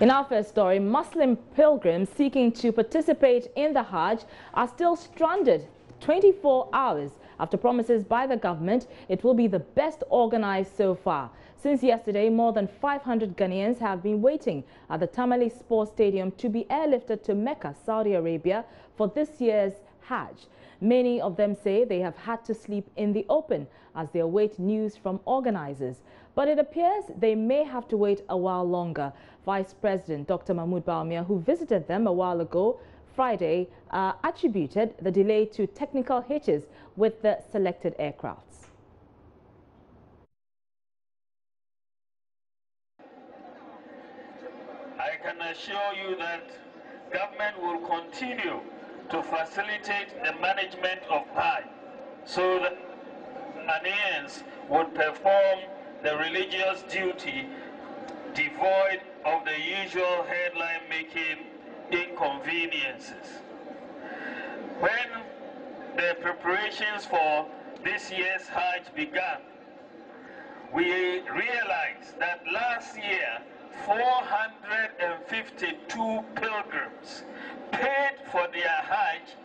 In our first story, Muslim pilgrims seeking to participate in the Hajj are still stranded 24 hours after promises by the government it will be the best organized so far. Since yesterday, more than 500 Ghanaians have been waiting at the Tamale Sports Stadium to be airlifted to Mecca, Saudi Arabia for this year's Hajj. Many of them say they have had to sleep in the open as they await news from organizers. But it appears they may have to wait a while longer. Vice President Dr. Mahmud, who visited them a while ago, Friday, attributed the delay to technical hitches with the selected aircrafts. I can assure you that government will continue to facilitate the management of Hajj so that Ghanaians would perform the religious duty devoid of the usual headline-making inconveniences. When the preparations for this year's Hajj began, we realized that last year 452 pilgrims paid for their Hajj,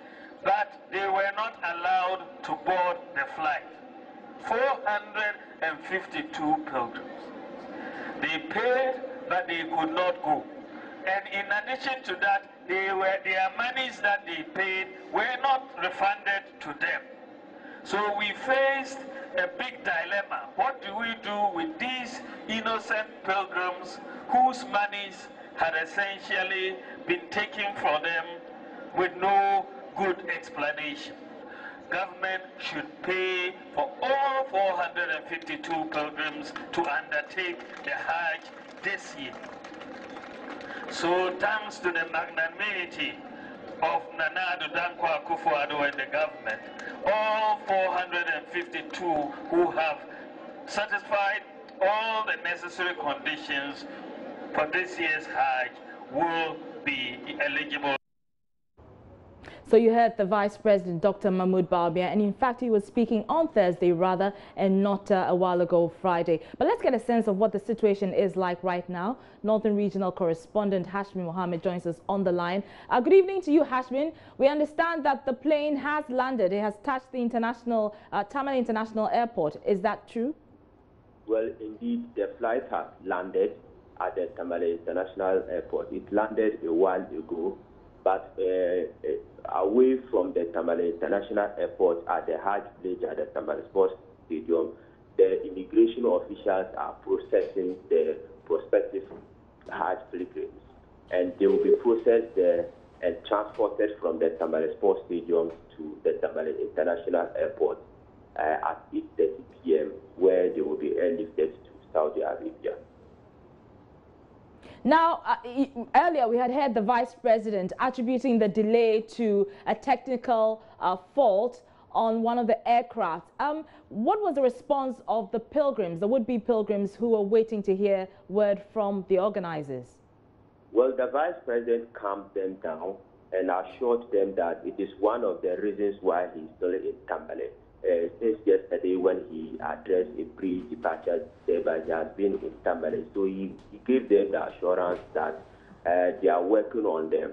but they were not allowed to board the flight. 452 pilgrims. They paid, but they could not go. And in addition to that, their monies that they paid were not refunded to them. So we faced a big dilemma. What do we do with these innocent pilgrims whose monies had essentially been taken from them with no good explanation? Government should pay for all 452 pilgrims to undertake the Hajj this year. So thanks to the magnanimity of Nana Addo Dankwa Akufo-Addo and the government, all 452 who have satisfied all the necessary conditions for this year's Hajj will be eligible. So you heard the Vice President, Dr. Mahmud, and in fact he was speaking on Thursday rather and not a while ago Friday. But let's get a sense of what the situation is like right now. Northern Regional Correspondent Hashmin Mohammed joins us on the line. Good evening to you, Hashmin. We understand that the plane has landed. It has touched the Tamale International Airport. Is that true? Well, indeed, the flight has landed at the Tamale International Airport. It landed a while ago, but away from the Tamale International Airport at the Hajj village at the Tamale Sports Stadium, the immigration officials are processing the prospective Hajj pilgrims, and they will be processed there and transported from the Tamale Sports Stadium to the Tamale International Airport at 8:30 p.m., where they will be airlifted to Saudi Arabia. Now, earlier we had heard the Vice President attributing the delay to a technical fault on one of the aircraft. What was the response of the pilgrims, the would-be pilgrims who were waiting to hear word from the organizers? Well, the Vice President calmed them down and assured them that it is one of the reasons why he's still in Tamale. Since yesterday when he addressed a pre-departure service, he has been in Tamale. So he gave them the assurance that they are working on the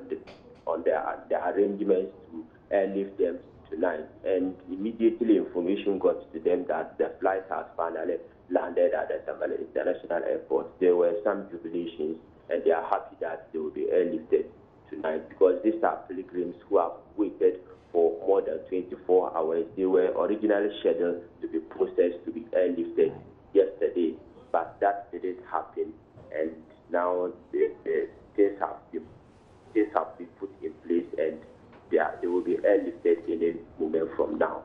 arrangements to airlift them tonight. And immediately information got to them that the flight has finally landed at the Tamale International Airport. There were some jubilations, and they are happy that they will be airlifted tonight, because these are pilgrims who have waited for more than 24 hours. They were originally scheduled to be processed to be airlifted yesterday, but that didn't happen, and now things have been put in place, and they will be airlifted in a moment from now.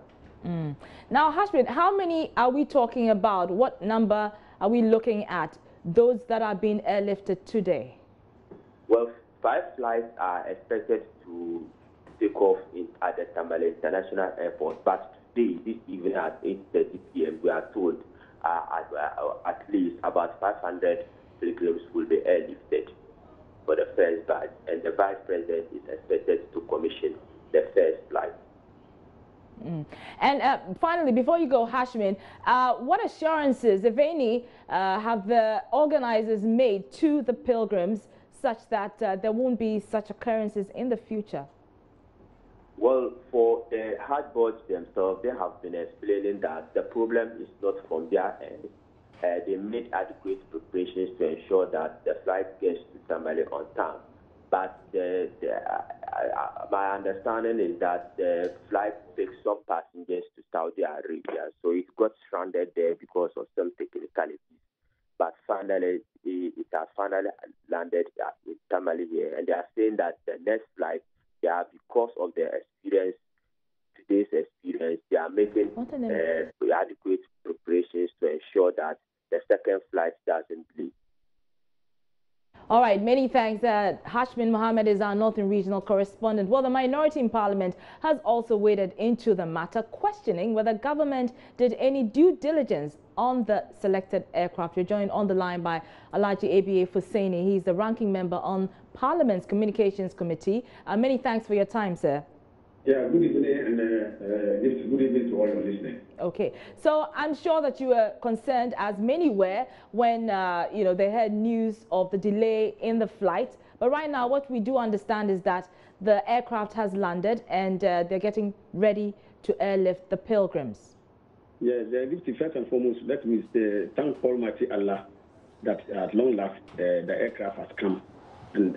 Now, Hashmin, how many are we talking about? What number are we looking at, those that are being airlifted today? Well, 5 flights are expected to take off at the Tamale International Airport, but today, this evening at 8:30 p.m., we are told at least about 500 pilgrims will be airlifted for the first batch, and the Vice President is expected to commission the first flight. And finally, before you go, Hashmin, what assurances, if any, have the organizers made to the pilgrims such that there won't be such occurrences in the future? Well, for the Hajj boards themselves, they have been explaining that the problem is not from their end. They made adequate preparations to ensure that the flight gets to Tamale on time. But my understanding is that the flight takes some passengers to Saudi Arabia, so it got stranded there because of some technicalities. But finally, it has finally landed in Tamale here, and they are saying that the next flight, because of their experience, today's experience, they are making adequate preparations to ensure that the second flight doesn't bleed. All right, many thanks. Hashmin Mohammed is our Northern Regional Correspondent. Well, the minority in Parliament has also waded into the matter, questioning whether government did any due diligence on the selected aircraft. You're joined on the line by Alhaji ABA Fussaini. He's the ranking member on Parliament's Communications Committee. Many thanks for your time, sir. Yeah, good evening, and good evening to all your listeners. Okay, so I'm sure that you were concerned, as many were, when they heard news of the delay in the flight. But right now, what we do understand is that the aircraft has landed and they're getting ready to airlift the pilgrims. Yeah, first and foremost, let me thank Almighty Allah that at long last the aircraft has come, and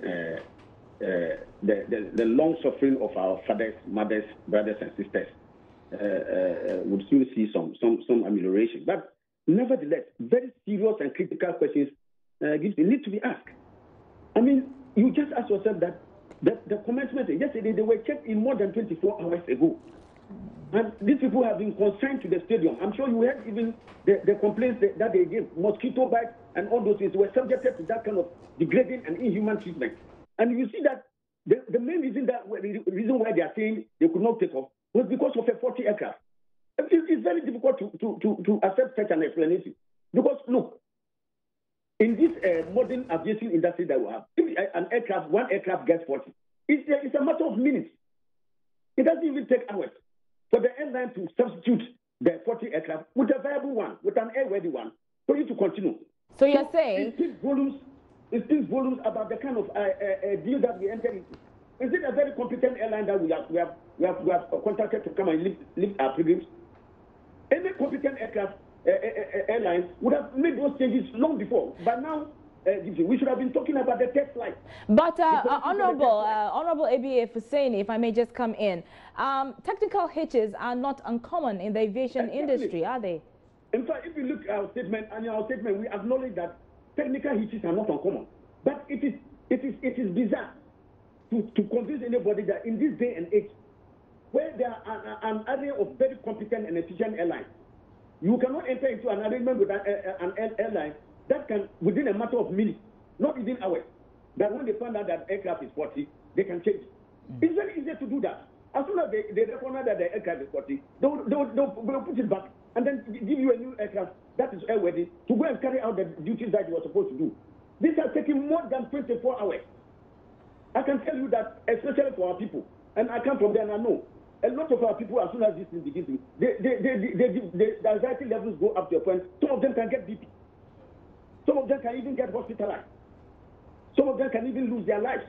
the long suffering of our fathers, mothers, brothers, and sisters would soon see some amelioration. But nevertheless, very serious and critical questions need to be asked. I mean, you just ask yourself that the commencement yesterday, they were checked in more than 24 hours ago. And these people have been consigned to the stadium. I'm sure you heard even the complaints that they gave. Mosquito bites and all those things were subjected to that kind of degrading and inhuman treatment. And you see that the main reason why they are saying they could not take off was because of a faulty aircraft. It's very difficult to accept such an explanation. Because look, in this modern aviation industry that we have, if one aircraft gets faulty, it's a matter of minutes. It doesn't even take hours for the airline to substitute the faulty aircraft with a viable one, with an airworthy one, for you to continue. So you're saying it speaks volumes about the kind of deal that we entered into. Is it a very competent airline that we have contacted to come and lift our pilgrims? Any competent airline would have made those changes long before. But now, we should have been talking about the test flight. But Honorable ABA Fussaini, if I may just come in, technical hitches are not uncommon in the aviation industry, are they? In fact, if you look at our statement, we acknowledge that technical hitches are not uncommon. But it is bizarre to convince anybody that in this day and age, where there are an array of very competent and efficient airlines, you cannot enter into an arrangement with an airline that can, within a matter of minutes, not within hours, that when they find out that aircraft is faulty, they can change it. It's very easy to do that. As soon as they recognize that the aircraft is faulty, they'll put it back and then give you a new aircraft that is airworthy to go and carry out the duties that you were supposed to do. This has taken more than 24 hours. I can tell you that, especially for our people, and I come from there and I know, a lot of our people, as soon as this thing begins, the anxiety levels go up to a point. Some of them can get BP. Some of them can even get hospitalized. Some of them can even lose their lives.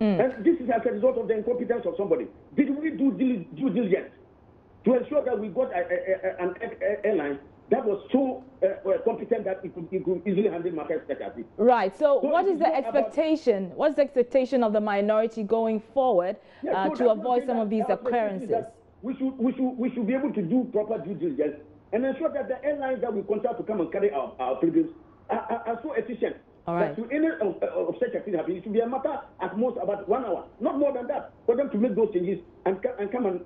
And this is as a result of the incompetence of somebody. Did we do due diligence to ensure that we got an airline that was so competent that it could easily handle matters such as this? Right. So what is the expectation? What's the expectation of the minority going forward to avoid some of these occurrences? We should be able to do proper due diligence and ensure that the airlines that we contract to come and carry our pilgrims are so efficient. All right. That to any of such a thing happen, it should be a matter at most about 1 hour, not more than that, for them to make those changes and come and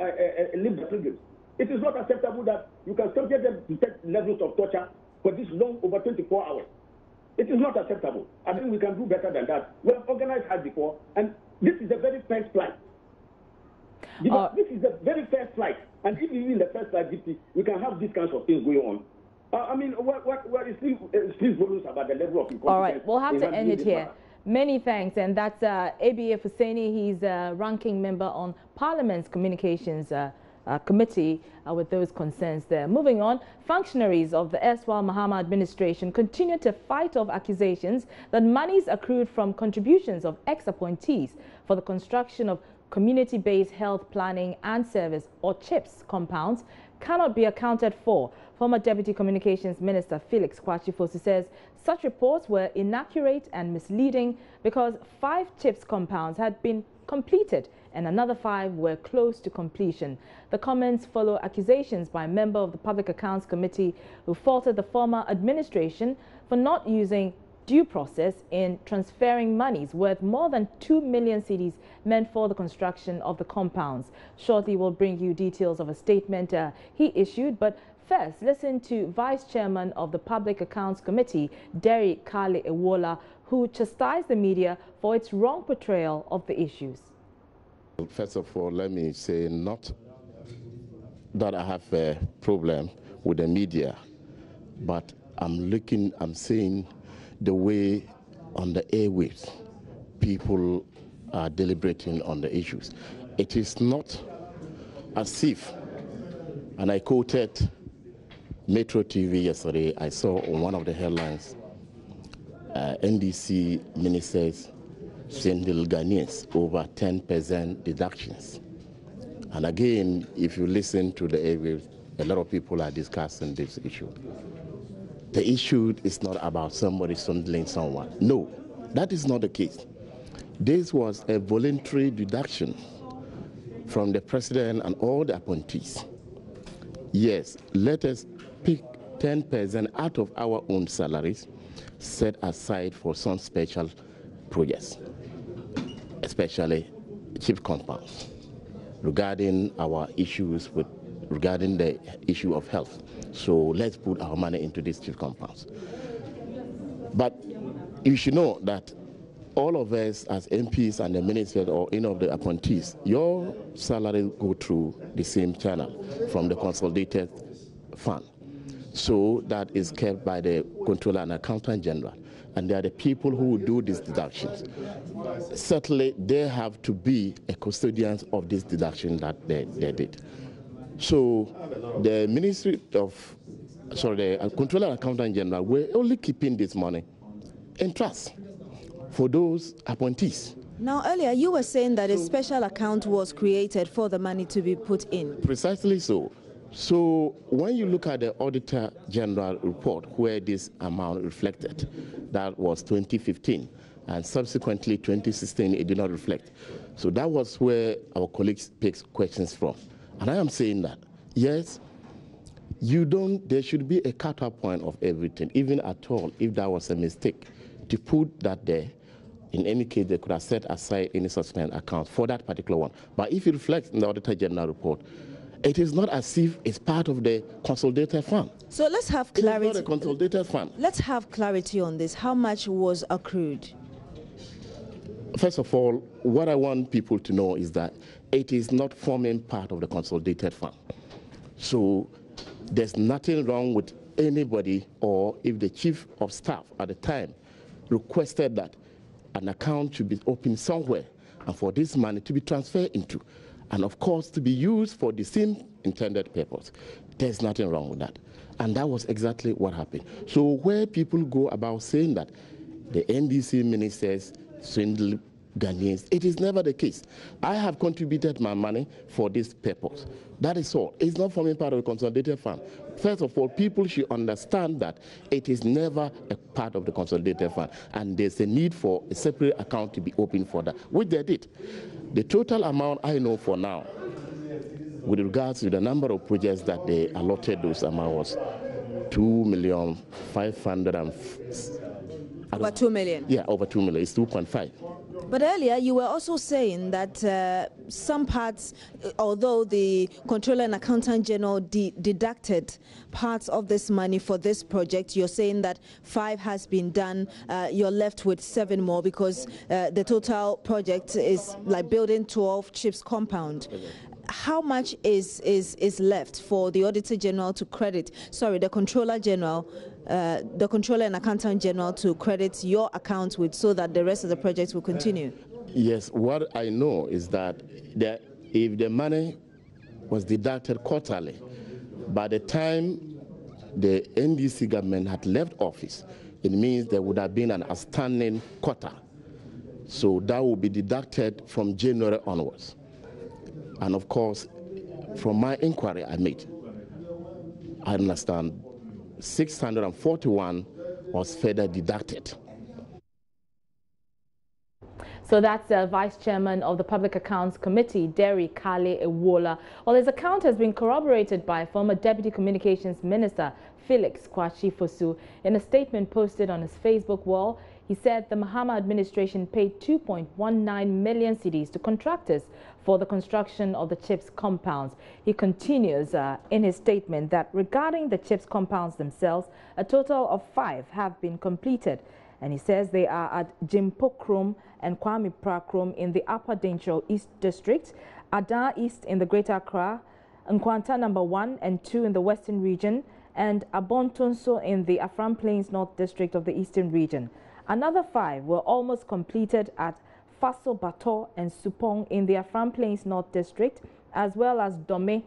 live the pilgrims. It is not acceptable that you can subject them to such levels of torture for this long, over 24 hours. It is not acceptable. I think we can do better than that. We have organized Hajj before, and this is the very first flight. This is the very first flight, and if you in the first flight, we can have these kinds of things going on. I mean, what is still volumes about the level of incompetence. All right, we'll have to end it here. Many thanks, and that's ABA Fussaini. He's a ranking member on Parliament's Communications committee with those concerns there. Moving on, functionaries of the erstwhile Mahama administration continue to fight off accusations that monies accrued from contributions of ex-appointees for the construction of community-based health planning and service, or CHIPS, compounds cannot be accounted for. Former Deputy Communications Minister Felix Kwachifosu says such reports were inaccurate and misleading because 5 CHIPS compounds had been completed and another 5 were close to completion. The comments follow accusations by a member of the Public Accounts Committee who faulted the former administration for not using due process in transferring monies worth more than 2 million cedis meant for the construction of the compounds. Shortly, we'll bring you details of a statement he issued, but first, listen to Vice Chairman of the Public Accounts Committee, Derry Kale Ewola, who chastised the media for its wrong portrayal of the issues. First of all, let me say not that I have a problem with the media, but I'm seeing the way on the airwaves people are deliberating on the issues. It is not as if, and I quoted Metro TV yesterday, I saw on one of the headlines, NDC ministers sending Ghanaians over 10% deductions. And again, if you listen to the airwaves, a lot of people are discussing this issue. The issue is not about somebody swindling someone. No, that is not the case. This was a voluntary deduction from the president and all the appointees. Yes, let us pick 10% out of our own salaries, set aside for some special projects, especially cheap compounds, regarding our issues regarding the issue of health. So let's put our money into these cheap compounds. But you should know that all of us as MPs and the ministers or any of the appointees, your salary go through the same channel from the consolidated fund. So that is kept by the Controller and Accountant General. And they are the people who do these deductions. Certainly, they have to be a custodians of this deduction that they did. So the the Controller and Accountant General were only keeping this money in trust for those appointees. Now, earlier you were saying that a special account was created for the money to be put in. Precisely so. So when you look at the Auditor General report where this amount reflected, that was 2015, and subsequently 2016 it did not reflect. So that was where our colleagues picked questions from. And I am saying that, yes, there should be a cut-off point of everything, even at all, if that was a mistake, to put that there. In any case, they could have set aside any suspended account for that particular one. But if it reflects in the Auditor General report, it is not as if it's part of the consolidated fund. So let's have clarity. It's not a consolidated fund. Let's have clarity on this. How much was accrued? First of all, what I want people to know is that it is not forming part of the consolidated fund. So there's nothing wrong with anybody, or if the chief of staff at the time requested that an account should be opened somewhere and for this money to be transferred into, and of course to be used for the same intended purpose. There's nothing wrong with that. And that was exactly what happened. So where people go about saying that the NDC ministers swindle Ghanaians, it is never the case. I have contributed my money for this purpose. That is all. It's not forming part of the consolidated fund. First of all, people should understand that it is never a part of the consolidated fund, and there's a need for a separate account to be opened for that, which they did. The total amount I know for now, with regards to the number of projects that they allotted those amount, was 2,500,000. Over 2 million? Yeah, over 2 million. It's 2.5. But earlier you were also saying that some parts, although the Controller and Accountant General deducted parts of this money for this project, you're saying that 5 has been done, you're left with 7 more because the total project is like building 12 CHIPS compound. How much is left for the Auditor General to credit, the Controller General, the Controller and Accountant General to credit your account with, so that the rest of the project will continue? Yes, what I know is that if the money was deducted quarterly. By the time the NDC government had left office, it means there would have been an outstanding quota. So that will be deducted from January onwards. And of course, from my inquiry I made, I understand 641 was further deducted. So that's Vice Chairman of the Public Accounts Committee, Derry Kale Ewola. Well, his account has been corroborated by former Deputy Communications Minister Felix Kwasi Fosu. In a statement posted on his Facebook wall, he said the Mahama administration paid 2.19 million cedis to contractors for the construction of the CHIPS compounds. He continues in his statement that regarding the CHIPS compounds themselves, a total of 5 have been completed. And he says they are at Jimpo Krom and Kwame Pra Krom in the Upper Denshaw East District, Ada East in the Greater Accra, Nkwanta number 1 and 2 in the Western Region, and Abontonso in the Afram Plains North District of the Eastern Region. Another 5 were almost completed at Faso Bato and Supong in the Afram Plains North District, as well as Dome,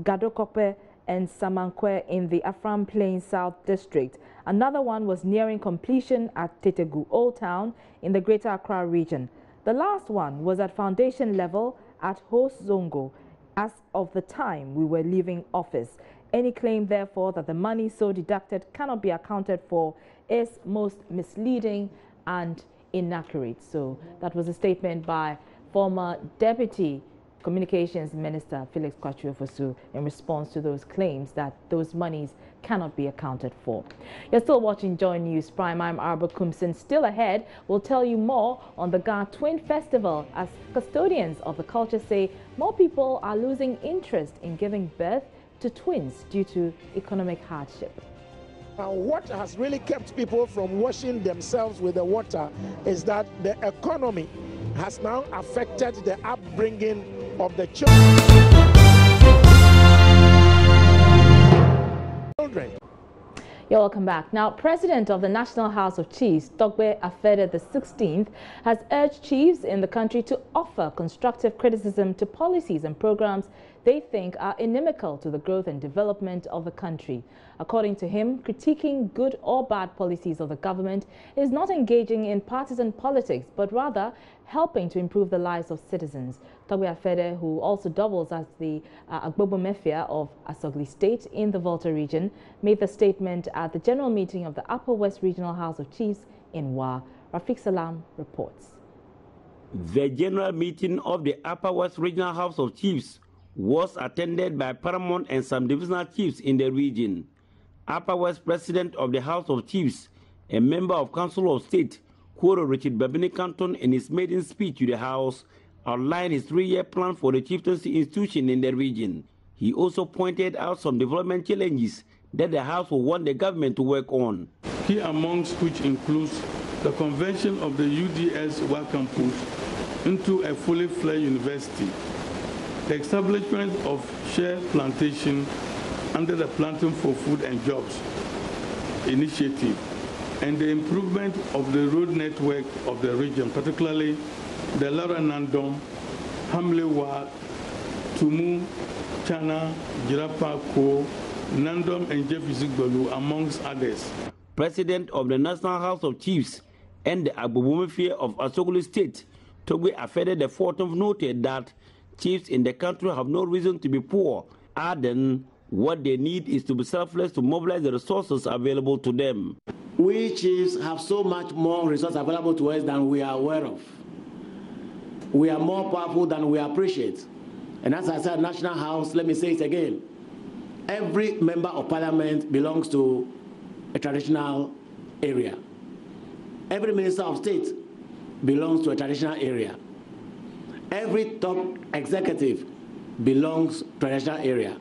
Gadokope, and Samankwe in the Afram Plains South District. Another one was nearing completion at Tetegu Old Town in the Greater Accra region. The last one was at foundation level at Hos Zongo as of the time we were leaving office. Any claim, therefore, that the money so deducted cannot be accounted for is most misleading and inaccurate. So that was a statement by former Deputy Communications Minister Felix Kwasi Fosu in response to those claims that those monies cannot be accounted for. You're still watching Joy News Prime. I'm Arba Kumsin. Still ahead, we'll tell you more on the Ga Twin Festival as custodians of the culture say more people are losing interest in giving birth to twins due to economic hardship. What has really kept people from washing themselves with the water is that the economy has now affected the upbringing of the children. You're welcome back. Now, President of the National House of Chiefs, Togbe Afede the 16th, has urged chiefs in the country to offer constructive criticism to policies and programs they think are inimical to the growth and development of the country. According to him, critiquing good or bad policies of the government is not engaging in partisan politics, but rather helping to improve the lives of citizens. Togbe Afede, who also doubles as the Agbobo Mefia of Asogli State in the Volta region, made the statement at the general meeting of the Upper West Regional House of Chiefs in Wa. Rafiq Salam reports. The general meeting of the Upper West Regional House of Chiefs was attended by paramount and some divisional chiefs in the region. Upper West President of the House of Chiefs, a member of Council of State, Koro Richard Babini Canton, in his maiden speech to the House, outlined his 3-year plan for the chieftaincy institution in the region. He also pointed out some development challenges that the House will want the government to work on. Key amongst which includes the conversion of the UDS Wa campus into a fully fledged university, the establishment of share plantation under the Planting for Food and Jobs initiative, and the improvement of the road network of the region, particularly the Lara Nandom, Hamlewa, Tumu, Chana, Jirapa, Ko, Nandom, and Jeffizigbalu, amongst others. President of the National House of Chiefs and the Agbobomefia of Asogli State, Togbe Afede the 14th, noted that chiefs in the country have no reason to be poor, adding what they need is to be selfless to mobilize the resources available to them. We chiefs have so much more resources available to us than we are aware of. We are more powerful than we appreciate. And as I said, National House, let me say it again. Every member of parliament belongs to a traditional area. Every minister of state belongs to a traditional area. Every top executive belongs to a traditional area.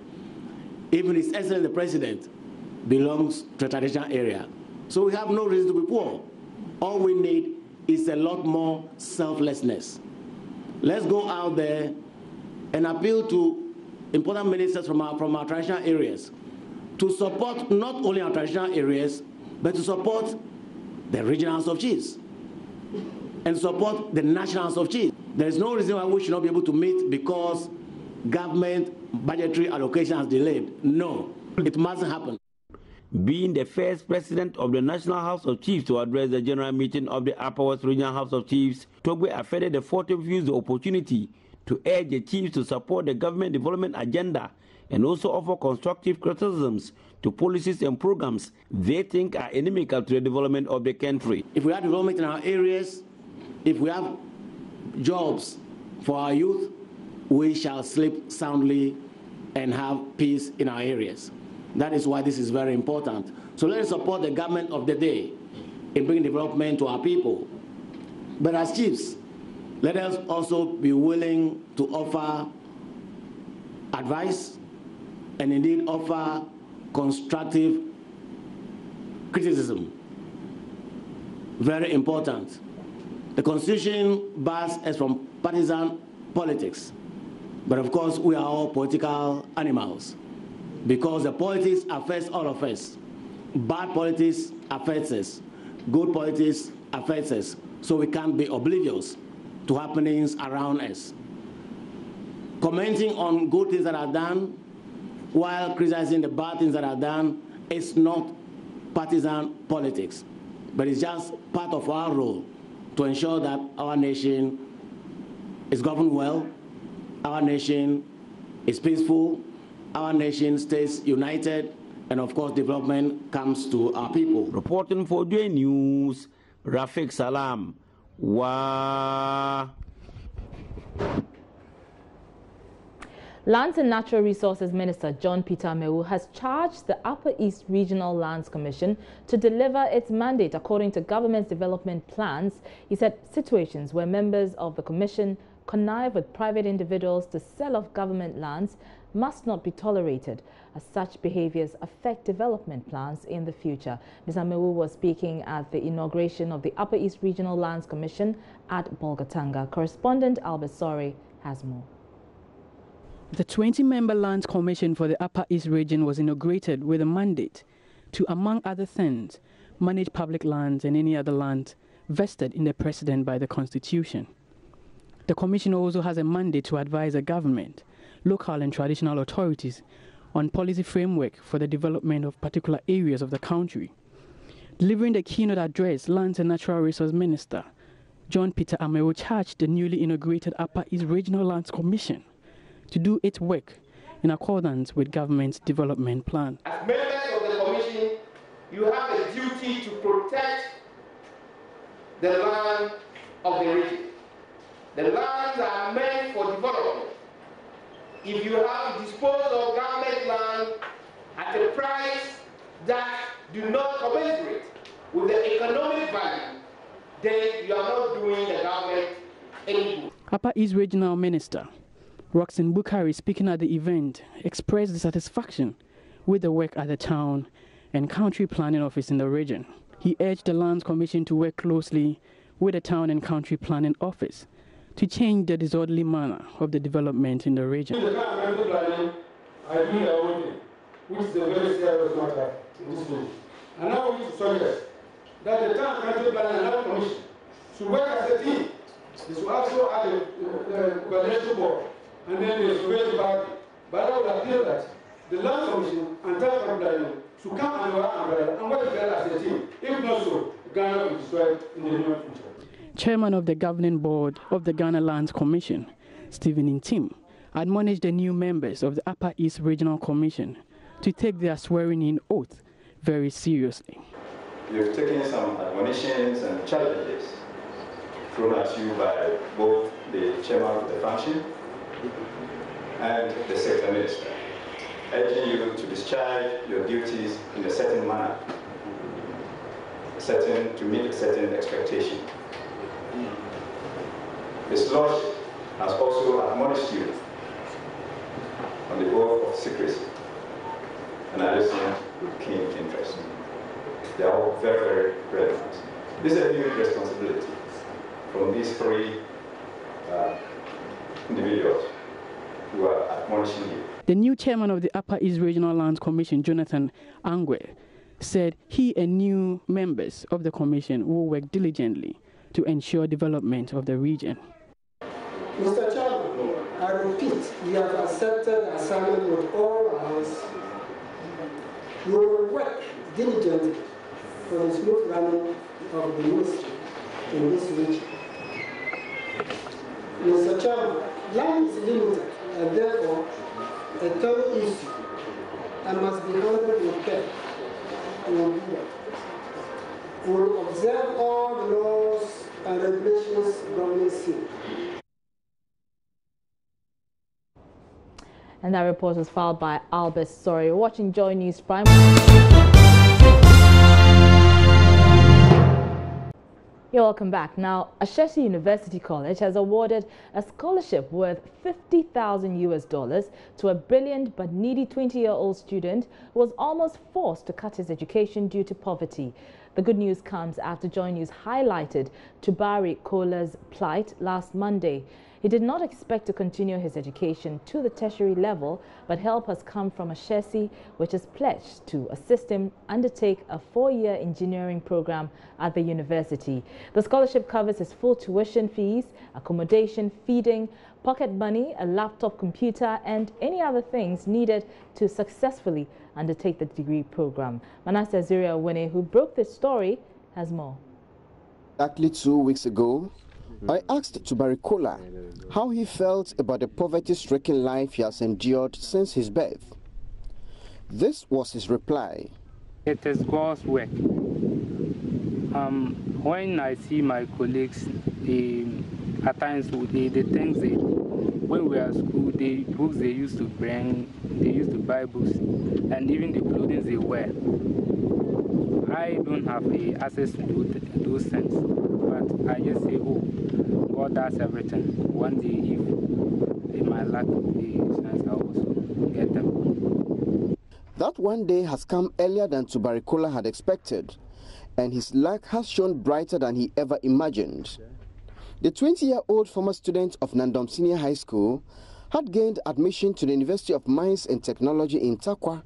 Even His Excellency the President belongs to a traditional area. So we have no reason to be poor. All we need is a lot more selflessness. Let's go out there and appeal to important ministers from our traditional areas to support not only our traditional areas, but to support the regional House of Chiefs and support the national House of Chiefs. There is no reason why we should not be able to meet, because government budgetary allocation has delayed. No, it mustn't happen. Being the first president of the National House of Chiefs to address the general meeting of the Upper West Regional House of Chiefs, Togbe Afede the 40th used the opportunity to urge the chiefs to support the government development agenda and also offer constructive criticisms to policies and programs they think are inimical to the development of the country. If we have development in our areas, if we have jobs for our youth, we shall sleep soundly and have peace in our areas. That is why this is very important. So let us support the government of the day in bringing development to our people. But as chiefs, let us also be willing to offer advice and indeed offer constructive criticism. Very important. The Constitution bars us from partisan politics. But of course, we are all political animals because the politics affects all of us. Bad politics affects us. Good politics affects us. So we can't be oblivious to happenings around us. Commenting on good things that are done while criticizing the bad things that are done is not partisan politics, but it's just part of our role to ensure that our nation is governed well, our nation is peaceful, our nation stays united, and of course development comes to our people. Reporting for Joy News, Rafiq Salam. Wow. Lands and Natural Resources Minister John Peter Mahmud has charged the Upper East Regional Lands Commission to deliver its mandate according to government's development plans. He said situations where members of the commission connive with private individuals to sell off government lands must not be tolerated, as such behaviors affect development plans in the future. Mr. Mahmud was speaking at the inauguration of the Upper East Regional Lands Commission at Bolgatanga. Correspondent Albert Sori has more. The 20-member Lands Commission for the Upper East region was inaugurated with a mandate to, among other things, manage public lands and any other land vested in the President by the Constitution. The Commission also has a mandate to advise the government, local and traditional authorities on policy framework for the development of particular areas of the country. Delivering the keynote address, Lands and Natural Resource Minister John Peter Mahmud charged the newly inaugurated Upper East Regional Lands Commission to do its work in accordance with government's development plan. As members of the Commission, you have a duty to protect the land of the region. The lands are meant for development. If you have to dispose of government land at a price that do not commensurate with the economic value, then you are not doing the government any good. Upper East Regional Minister Roxanne Bukhari, speaking at the event, expressed dissatisfaction with the work at the town and country planning office in the region. He urged the Lands Commission to work closely with the town and country planning office to change the disorderly manner of the development in the region. In the country planning, I do the own thing, which is a very serious matter in this region. And now we need to suggest that the town country planning and Land Commission should work as a team. They should also have a coalition board. And then there's a party. But I would appeal that the Land Commission and Town Planning should come under our umbrella and work together as a team. If not so, Ghana will be destroyed in the near future. Chairman of the Governing Board of the Ghana Lands Commission, Stephen Intim, admonished the new members of the Upper East Regional Commission to take their swearing-in oath very seriously. You've taken some admonitions and challenges thrown at you by both the chairman of the function and the sector minister, urging you to discharge your duties in a certain manner, to meet a certain expectation. His Lordship has also admonished you on the oath of secrecy, and I listen with keen interest. They are all very, very relevant. This is a new responsibility from these three individuals who are admonishing you. The new chairman of the Upper East Regional Lands Commission, Jonathan Angwe, said he and new members of the commission will work diligently to ensure development of the region. Mr. Chairman, I I repeat, we have accepted the assignment with all our hearts. We will work diligently for the smooth running of the ministry in this region. Mr. Chairman, land is limited and therefore a thorough issue and must be handled with care. We will do that. We will observe all the laws and regulations governing sea. And that report was filed by Albert Sorry. You're watching Joy News Prime. You're welcome back. Now, Ashesi University College has awarded a scholarship worth $50,000 to a brilliant but needy 20-year-old student who was almost forced to cut his education due to poverty. The good news comes after Joy News highlighted Tubari Kola's plight last Monday. He did not expect to continue his education to the tertiary level, but help has come from Ashesi, which is pledged to assist him undertake a 4-year engineering program at the university. The scholarship covers his full tuition fees, accommodation, feeding, pocket money, a laptop computer, and any other things needed to successfully undertake the degree program. Manasseh Zuriya-Wene, who broke this story, has more. Exactly 2 weeks ago, I asked Tubari Kola how he felt about the poverty-stricken life he has endured since his birth. This was his reply. It is God's work. When I see my colleagues, at times the things when we are at school, the books they used to bring, they used to buy books, and even the clothing they wear. I don't have access to those things, but I just say, oh, God does everything. One day, if in my luck, the chance I also get them. That one day has come earlier than Tubari Kola had expected, and his luck has shone brighter than he ever imagined. The 20-year-old former student of Nandom Senior High School had gained admission to the University of Mines and Technology in Takwa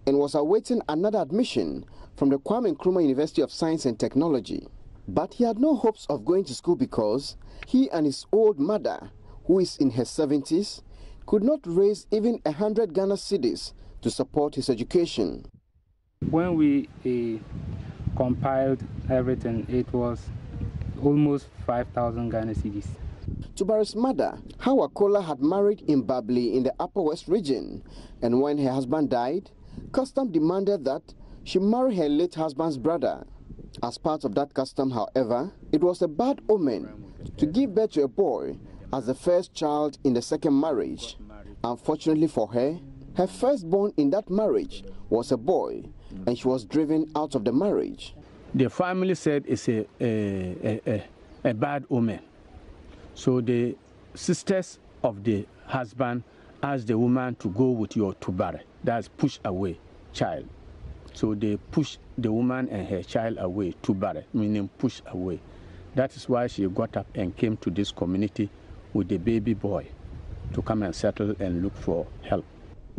and was awaiting another admission from the Kwame Nkrumah University of Science and Technology. But he had no hopes of going to school because he and his old mother, who is in her 70s, could not raise even 100 Ghana cedis to support his education. When we compiled everything, it was almost 5,000 Ghana cedis. Tubari's mother, Hawa Kola, had married in Babli in the Upper West region, and when her husband died, custom demanded that she marry her late husband's brother. As part of that custom, however, it was a bad omen to give birth to a boy as the first child in the second marriage. Unfortunately for her, her firstborn in that marriage was a boy, and she was driven out of the marriage. The family said it's a bad omen. So the sisters of the husband asked the woman to go with your tubare, that's push away child. So they pushed the woman and her child away, tubare, meaning push away. That is why she got up and came to this community with the baby boy to come and settle and look for help.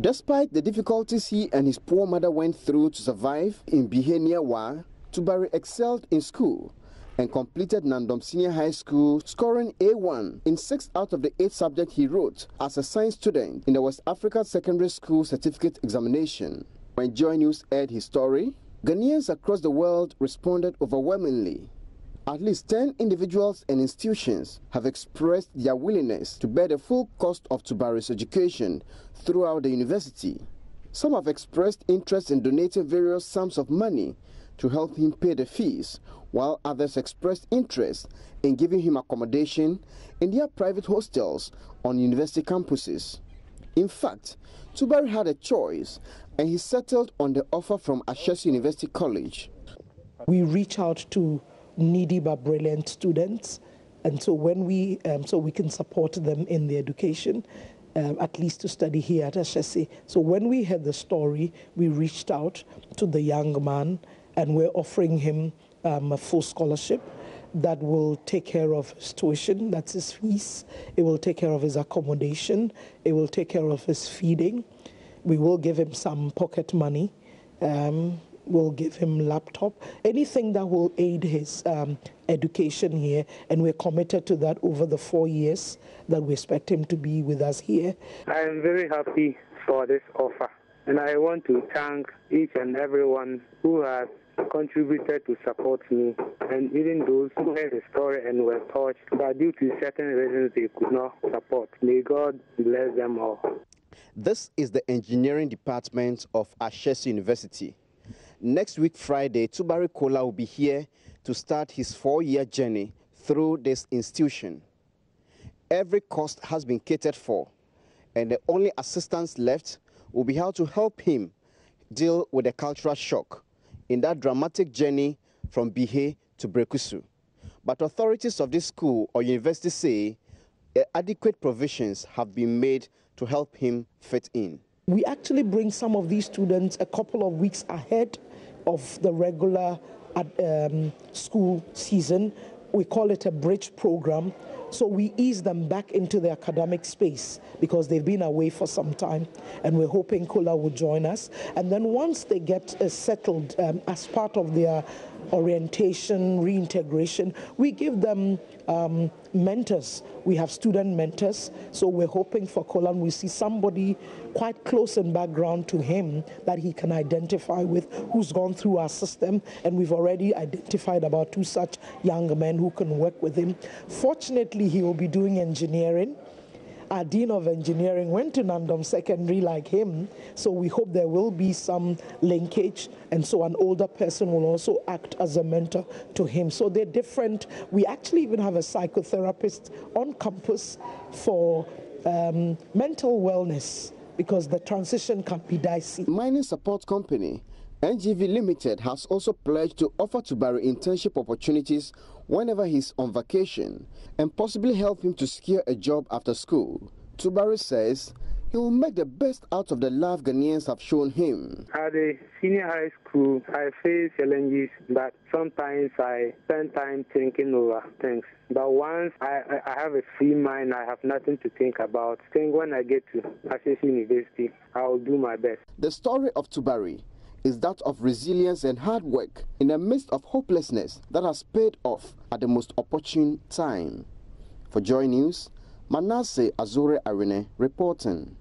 Despite the difficulties he and his poor mother went through to survive in Biheniawa, Tubari excelled in school and completed Nandom Senior High School, scoring A1 in 6 out of the 8 subjects he wrote as a science student in the West Africa Secondary School Certificate Examination. When Joy News aired his story, Ghanaians across the world responded overwhelmingly. At least 10 individuals and institutions have expressed their willingness to bear the full cost of Tubari's education throughout the university. Some have expressed interest in donating various sums of money to help him pay the fees, while others expressed interest in giving him accommodation in their private hostels on university campuses. In fact, Tubari had a choice, and he settled on the offer from Ashesi University College. We reach out to needy but brilliant students, and so when we can support them in their education, at least to study here at Ashesi. So when we heard the story, we reached out to the young man, and we're offering him a full scholarship that will take care of his tuition, that's his fees. It will take care of his accommodation. It will take care of his feeding. We will give him some pocket money. We'll give him laptop, anything that will aid his education here, and we're committed to that over the 4 years that we expect him to be with us here. I am very happy for this offer, and I want to thank each and everyone who has contributed to support me, and even those who heard the story and were touched, but due to certain reasons they could not support. May God bless them all. This is the engineering department of Ashesi University. Next week, Friday, Tubari Kola will be here to start his 4-year journey through this institution. Every cost has been catered for, and the only assistance left will be how to help him deal with the cultural shock in that dramatic journey from Bihe to Brekusu. But authorities of this school or university say adequate provisions have been made to help him fit in. We actually bring some of these students a couple of weeks ahead of the regular school season. We call it a bridge program. So we ease them back into the academic space because they've been away for some time, and we're hoping Kola will join us. And then once they get settled as part of their orientation, reintegration, we give them mentors. We have student mentors, so we're hoping for Kola, we see somebody quite close in background to him that he can identify with, who's gone through our system, and we've already identified about 2 such young men who can work with him. Fortunately, he will be doing engineering. Our Dean of Engineering went to Nandom Secondary like him, so we hope there will be some linkage, and so an older person will also act as a mentor to him. So they're different. We actually even have a psychotherapist on campus for mental wellness, because the transition can be dicey. Mining support company NGV Limited has also pledged to offer Tubari internship opportunities whenever he's on vacation and possibly help him to secure a job after school. Tubari says he will make the best out of the love Ghanaians have shown him. At the senior high school, I face challenges, but sometimes I spend time thinking over things. But once I have a free mind, I have nothing to think about. I think when I get to Ashesi University, I will do my best. The story of Tubari is that of resilience and hard work in the midst of hopelessness that has paid off at the most opportune time. For Joy News, Manasseh Azure Arene reporting.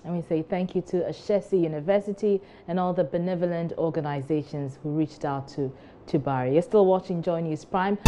And we say thank you to Ashesi University and all the benevolent organizations who reached out to Tubari. You're still watching Joy News Prime.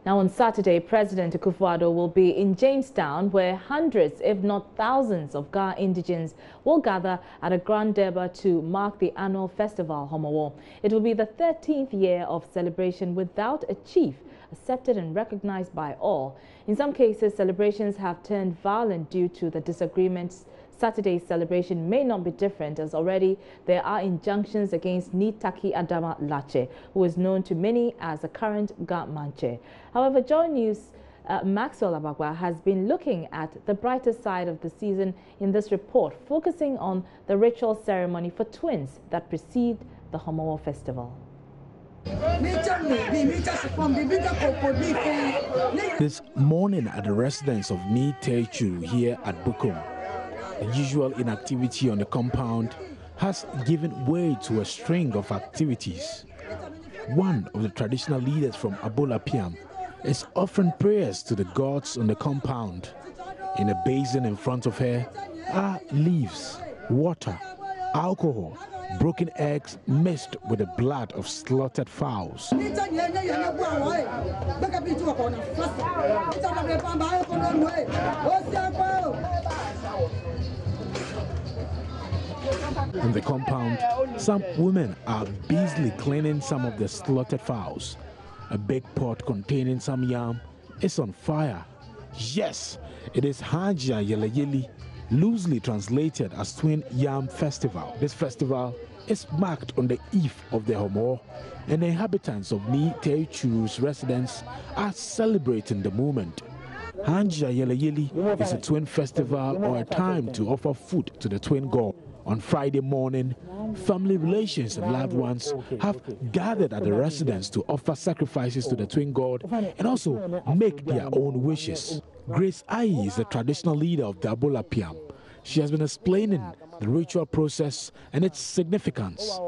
Now on Saturday, President Akufo-Addo will be in Jamestown, where hundreds, if not thousands, of Ga indigents will gather at a grand durbar to mark the annual festival, Homowo. It will be the 13th year of celebration without a chief, accepted and recognized by all. In some cases, celebrations have turned violent due to the disagreements. Saturday's celebration may not be different, as already there are injunctions against Nitaki Adama Lache, who is known to many as the current Ga Manche. However, Joy News' Maxwell Abagwa has been looking at the brighter side of the season in this report, focusing on the ritual ceremony for twins that precede the Homo Festival. This morning at the residence of Ni Techu here at Bukum, the usual inactivity on the compound has given way to a string of activities. One of the traditional leaders from Abola Piam is offering prayers to the gods on the compound. In a basin in front of her are leaves, water, alcohol, broken eggs mixed with the blood of slaughtered fowls. In the compound, some women are busily cleaning some of the slaughtered fowls. A big pot containing some yam is on fire. Yes, it is Hajj Yele, loosely translated as Twin Yam Festival. This festival is marked on the eve of the Homo, and the inhabitants of Ni Techu's residence are celebrating the moment. Hanja Yele is a twin festival or a time to offer food to the twin god. On Friday morning, family relations and loved ones have gathered at the residence to offer sacrifices to the twin god and also make their own wishes. Grace Ayi is the traditional leader of the Abola Piam. She has been explaining the ritual process and its significance.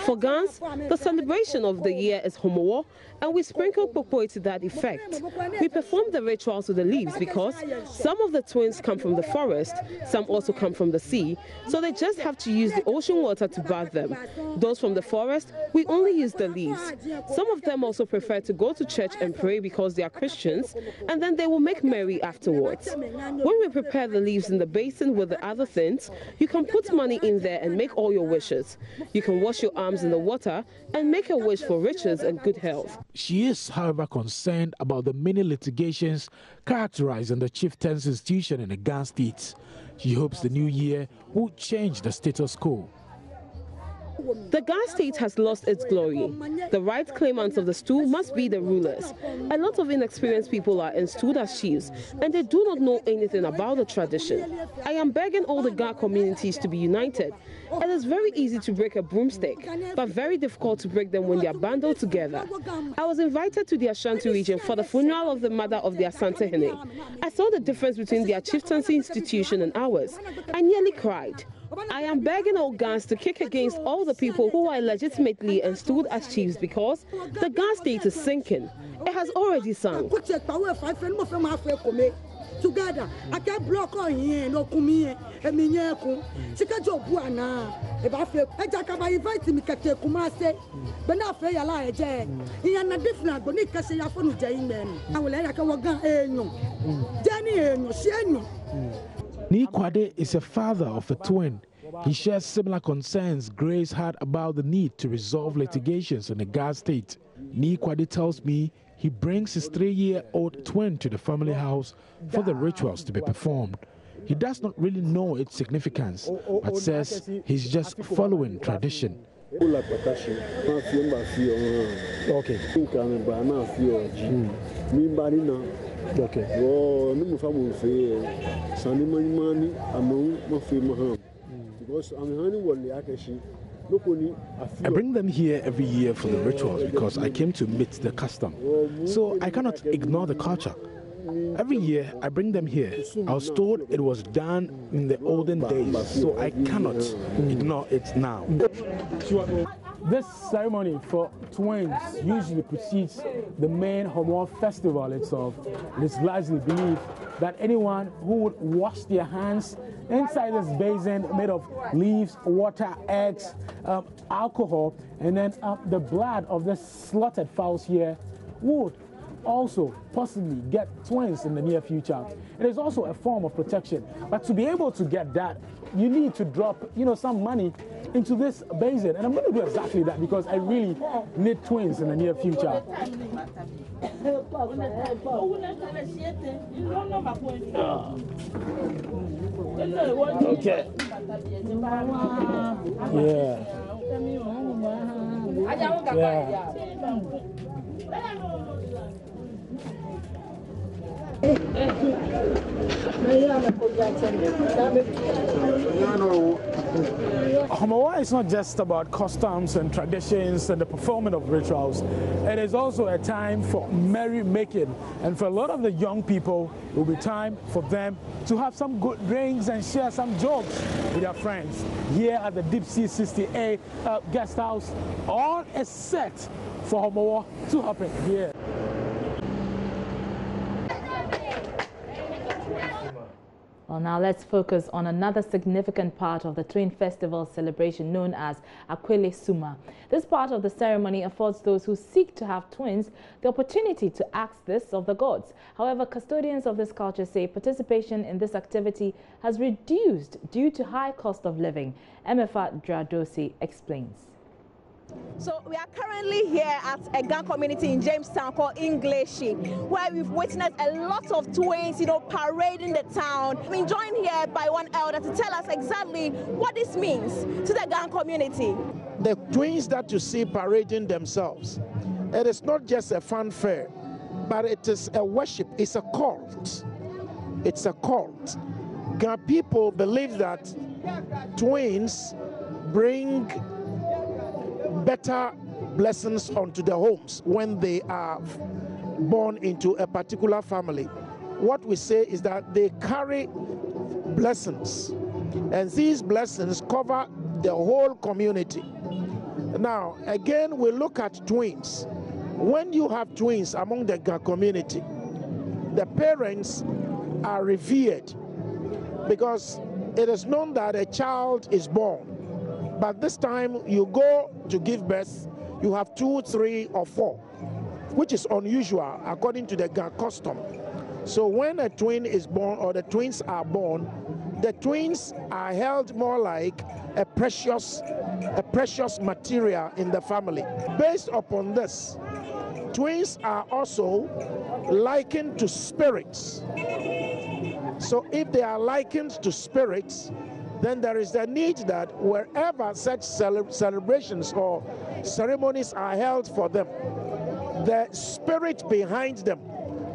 For Gans, the celebration of the year is Homowo, and we sprinkle popo to that effect. We perform the rituals with the leaves because some of the twins come from the forest, some also come from the sea, so they just have to use the ocean water to bath them. Those from the forest, we only use the leaves. Some of them also prefer to go to church and pray because they are Christians, and then they will make merry afterwards. When we prepare the leaves in the basin with the other things, you can put money in there and make all your wishes. You can wash your arms in the water and make a wish for riches and good health. She is, however, concerned about the many litigations characterizing the chieftain's institution in the Gan state. She hopes the new year will change the status quo. The Gan state has lost its glory. The right claimants of the stool must be the rulers. A lot of inexperienced people are installed as chiefs, and they do not know anything about the tradition. I am begging all the Gan communities to be united. It is very easy to break a broomstick, but very difficult to break them when they are bundled together. I was invited to the Ashanti region for the funeral of the mother of the Asante Hene. I saw the difference between their chieftaincy institution and ours. I nearly cried. I am begging all Gans to kick against all the people who are legitimately installed as chiefs because the Gan state is sinking. It has already sunk. Together, I can block on here, no kumi, and Minyako. Chicago Buana. If I feel I invite me to Kumase, but not fair lie, Jay. He and a different, but Nika say, I found Jayman. I will let a Wagan, Danny, Shenu. Nikwade is a father of a twin. He shares similar concerns Grace had about the need to resolve litigations in the Gan state. Nikwade tells me he brings his 3-year-old twin to the family house for the rituals to be performed. He does not really know its significance, but says he's just following tradition. Okay. I bring them here every year for the rituals because I came to meet the custom. So I cannot ignore the culture. Every year I bring them here. I was told it was done in the olden days, so I cannot ignore it now. This ceremony for twins usually precedes the main Homo Festival itself. It is largely believed that anyone who would wash their hands inside this basin made of leaves, water, eggs, alcohol, and then the blood of the slaughtered fowls here would also possibly get twins in the near future. It is also a form of protection. But to be able to get that, you need to drop, some money into this basin. And I'm going to do exactly that because I really need twins in the near future. Okay. Homowo is not just about customs and traditions and the performance of rituals. It is also a time for merrymaking. And for a lot of the young people, it will be time for them to have some good drinks and share some jokes with their friends. Here at the Deep Sea 60A guest house, all is set for Homowo to happen here. Well, now let's focus on another significant part of the Twin Festival celebration known as Akwele Summa. This part of the ceremony affords those who seek to have twins the opportunity to ask this of the gods. However, custodians of this culture say participation in this activity has reduced due to high cost of living. Emefa Dradosi explains. So we are currently here at a Gan community in Jamestown called Ingleshi, where we've witnessed a lot of twins, parading the town. I'm joined here by one elder to tell us exactly what this means to the Gan community. The twins that you see parading themselves, it is not just a fanfare, but it is a worship. It's a cult. It's a cult. Gan people believe that twins bring better blessings onto the homes when they are born into a particular family. what we say is that they carry blessings, and these blessings cover the whole community. Now, again, we look at twins. When you have twins among the Ga community, the parents are revered because it is known that a child is born. But this time you go to give birth, you have 2, 3, or 4, which is unusual according to the Ga custom. So when a twin is born or the twins are born, the twins are held more like a precious material in the family. Based upon this, twins are also likened to spirits. So if they are likened to spirits, then there is the need that wherever such celebrations or ceremonies are held for them, the spirit behind them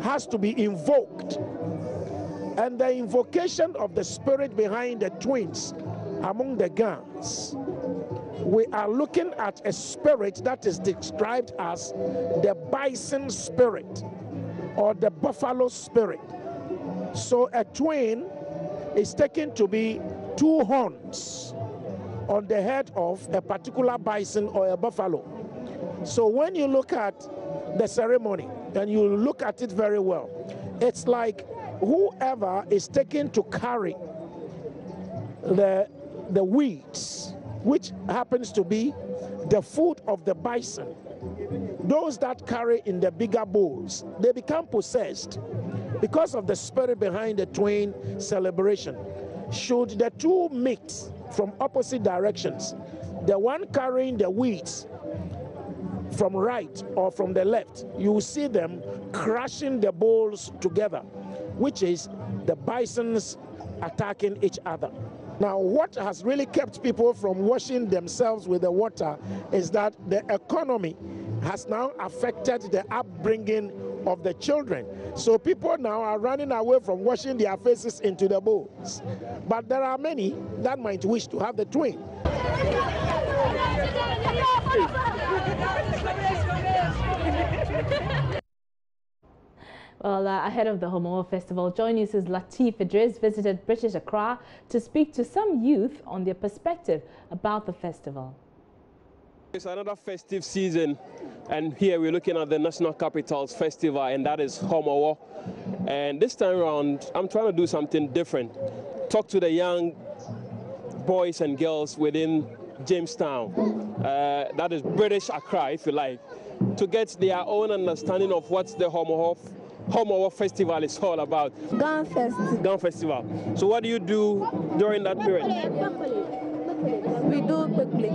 has to be invoked. And the invocation of the spirit behind the twins among the Gans, we are looking at a spirit that is described as the bison spirit or the buffalo spirit. So a twin is taken to be 2 horns on the head of a particular bison or a buffalo. So when you look at the ceremony and you look at it very well, it's like whoever is taken to carry the weeds, which happens to be the food of the bison, those that carry in the bigger bowls, they become possessed because of the spirit behind the twin celebration. Should the two meet from opposite directions, the one carrying the weeds from right or from the left, you will see them crashing the bowls together, which is the bisons attacking each other. Now, what has really kept people from washing themselves with the water is that the economy has now affected the upbringing of the children. So people now are running away from washing their faces into the bowls. But there are many that might wish to have the twin. Well, ahead of the Homo Festival, Joy News' Latif Idris visited British Accra to speak to some youth on their perspective about the festival. It's another festive season, and here we're looking at the National Capital's festival, and that is Homowo. And this time around, I'm trying to do something different. Talk to the young boys and girls within Jamestown, that is British Accra, if you like, to get their own understanding of what the Homowo Festival is all about. Gun Festival. Gun Festival. So what do you do during that period? We do quickly.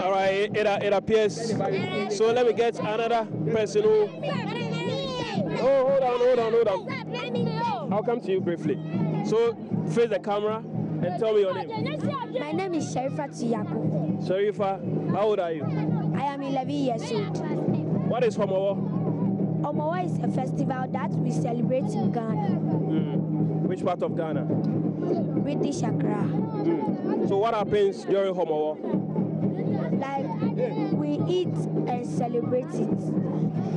All right, it appears. So let me get another person who... Oh, hold on. I'll come to you briefly. So face the camera and tell me your name. My name is Sharifa Tiyako. Sharifa, how old are you? I am 11 years old. What is Homowo? Homowo is a festival that we celebrate in Ghana. Which part of Ghana? British Accra. So what happens during Homowo? Like, we eat and celebrate it.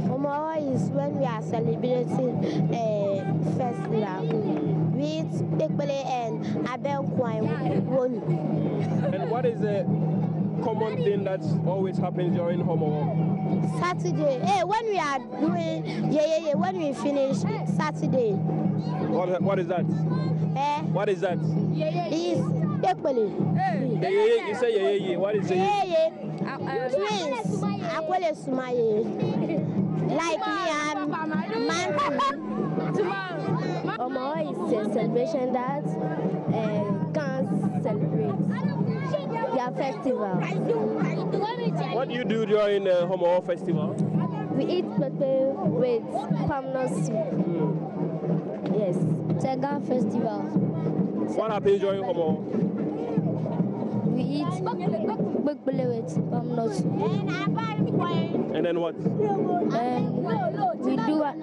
Homowo is when we are celebrating a festival. We eat Ekpele and Abelkwai. And what is the common thing that always happens during Homowo? Saturday. Hey, when we are doing when we finish Saturday. What is that? What is that? Is Ekpele. You say what is it? Twins. Akwele Sumaye. Like me, I'm Homowo is a celebration that can celebrate their festival. What do you do during the Homowo Festival? We eat pepe with palm nut soup. Yes. It's a gun festival. What happens during Homowo? We eat pepe with palm nut soup. And then what? We do it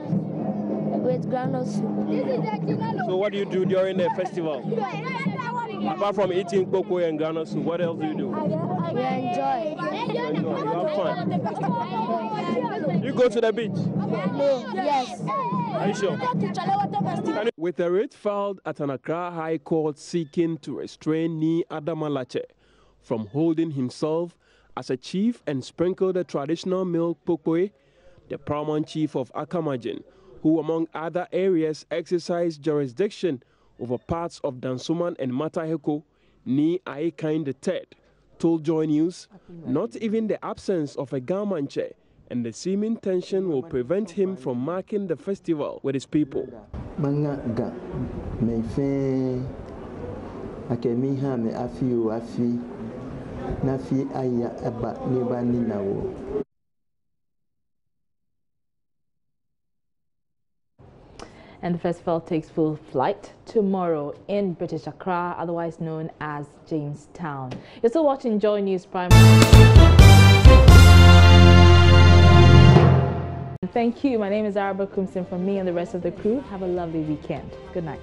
with groundnut soup. So what do you do during the festival? Apart from eating cocoa and Ghana soup, what else do you do? We enjoy. You have fun. You go to the beach? No, yes. Are you sure? With a writ filed at an Accra High Court seeking to restrain Ni Adamalache from holding himself as a chief and sprinkle the traditional milk pokwe, the paramount chief of Akamajin, who among other areas exercised jurisdiction over parts of Dansoman and Mataheko, Ni Aikain III, told Joy News not even the absence of a Gamanche and the seeming tension will prevent him from marking the festival with his people. And the festival takes full flight tomorrow in British Accra, otherwise known as Jamestown. You're still watching Joy News Prime. Thank you. My name is Araba Kumsin. From me and the rest of the crew, have a lovely weekend. Good night.